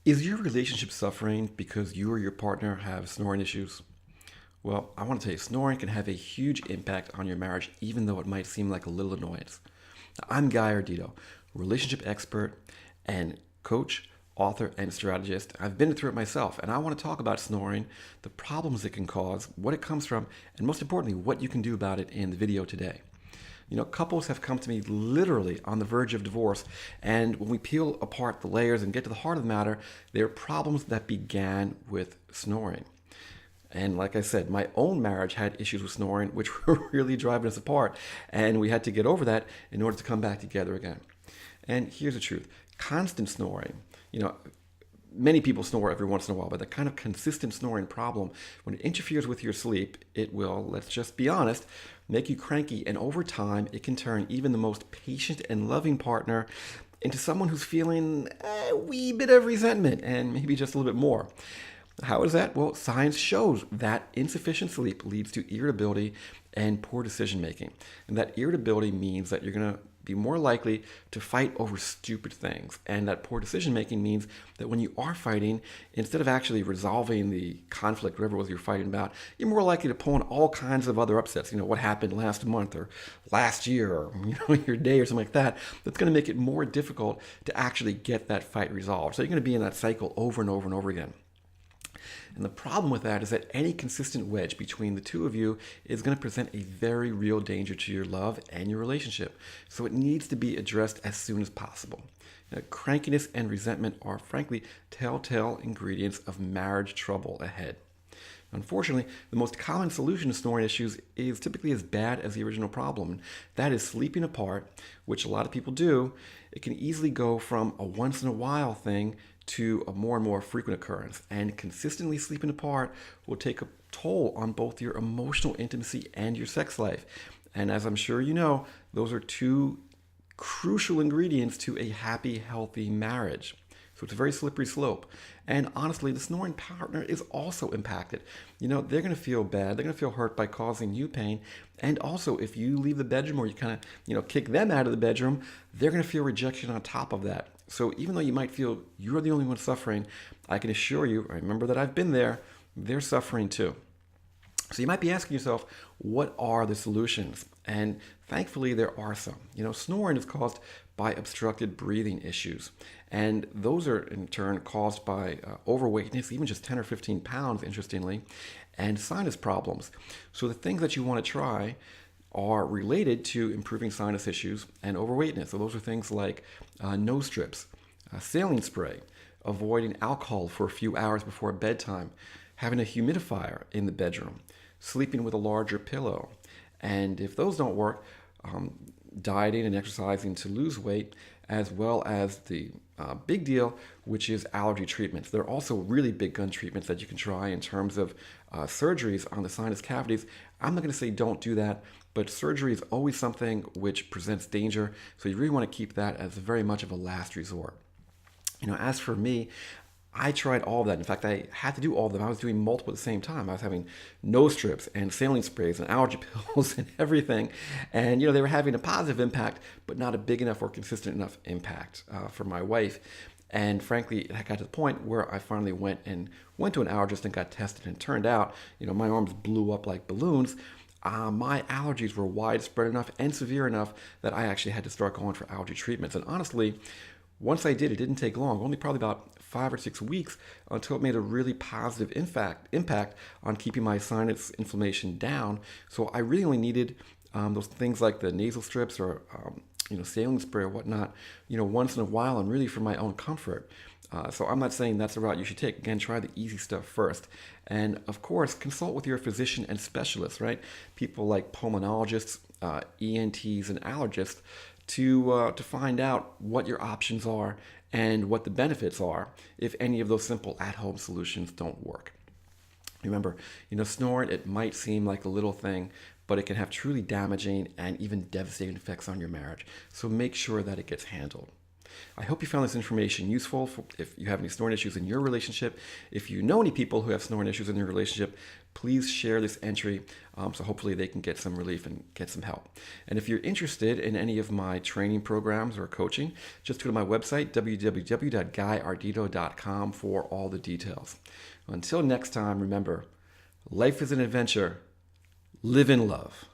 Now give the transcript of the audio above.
Is your relationship suffering because you or your partner have snoring issues? Well, I want to tell you, snoring can have a huge impact on your marriage, even though it might seem like a little annoyance. I'm Guy Ardito, relationship expert and coach, author, and strategist. I've been through it myself, and I want to talk about snoring, the problems it can cause, what it comes from, and most importantly, what you can do about it in the video today. Couples have come to me literally on the verge of divorce, and when we peel apart the layers and get to the heart of the matter, there are problems that began with snoring. And like I said, my own marriage had issues with snoring, which were really driving us apart. And we had to get over that in order to come back together again. And here's the truth, constant snoring, you know, many people snore every once in a while, but the kind of consistent snoring problem, when it interferes with your sleep, it will, let's just be honest, make you cranky. And over time, it can turn even the most patient and loving partner into someone who's feeling a wee bit of resentment and maybe just a little bit more. How is that? Well, science shows that insufficient sleep leads to irritability and poor decision making. And that irritability means that you're going to be more likely to fight over stupid things. And that poor decision making means that when you are fighting, instead of actually resolving the conflict, whatever it was you're fighting about, you're more likely to pull in all kinds of other upsets. What happened last month or last year or your day or something like that. That's going to make it more difficult to actually get that fight resolved. So you're going to be in that cycle over and over and over again. And the problem with that is that any consistent wedge between the two of you is going to present a very real danger to your love and your relationship. So it needs to be addressed as soon as possible. Crankiness and resentment are, frankly, telltale ingredients of marriage trouble ahead. Unfortunately, the most common solution to snoring issues is typically as bad as the original problem. That is sleeping apart, which a lot of people do. It can easily go from a once in a while thing to a more and more frequent occurrence. And consistently sleeping apart will take a toll on both your emotional intimacy and your sex life. And as I'm sure you know, those are two crucial ingredients to a happy, healthy marriage. So it's a very slippery slope. And honestly, the snoring partner is also impacted. They're going to feel bad. They're going to feel hurt by causing you pain. And also, if you leave the bedroom or you kind of, kick them out of the bedroom, they're going to feel rejection on top of that. So even though you might feel you're the only one suffering, I can assure you, remember that I've been there, they're suffering too. So you might be asking yourself, what are the solutions? And thankfully, there are some. Snoring is caused by obstructed breathing issues. And those are in turn caused by overweightness, even just 10 or 15 pounds, interestingly, and sinus problems. So the things that you want to try are related to improving sinus issues and overweightness. So those are things like nose strips, saline spray, avoiding alcohol for a few hours before bedtime, having a humidifier in the bedroom, sleeping with a larger pillow. And if those don't work, dieting and exercising to lose weight, as well as the big deal, which is allergy treatments. There are also really big gun treatments that you can try in terms of surgeries on the sinus cavities. I'm not going to say don't do that, but surgery is always something which presents danger, so you really want to keep that as very much of a last resort. As for me, I tried all of that. In fact, I had to do all of them. I was doing multiple at the same time. I was having nose strips and saline sprays and allergy pills and everything. And, they were having a positive impact, but not a big enough or consistent enough impact for my wife. And frankly, it got to the point where I finally went to an allergist and got tested. And it turned out, my arms blew up like balloons. My allergies were widespread enough and severe enough that I actually had to start going for allergy treatments. And honestly, once I did, it didn't take long, only probably about 5 or 6 weeks until it made a really positive impact on keeping my sinus inflammation down. So I really only needed those things like the nasal strips or saline spray or whatnot, once in a while and really for my own comfort. So I'm not saying that's the route you should take. Again, try the easy stuff first. And of course, consult with your physician and specialists, right? People like pulmonologists, ENTs, and allergists to find out what your options are and what the benefits are if any of those simple at-home solutions don't work. Remember, snoring, it might seem like a little thing, but it can have truly damaging and even devastating effects on your marriage. So make sure that it gets handled. I hope you found this information useful if you have any snoring issues in your relationship. If you know any people who have snoring issues in their relationship, please share this entry so hopefully they can get some relief and get some help. And if you're interested in any of my training programs or coaching, just go to my website, www.guyardito.com, for all the details. Until next time, remember, life is an adventure. Live in love.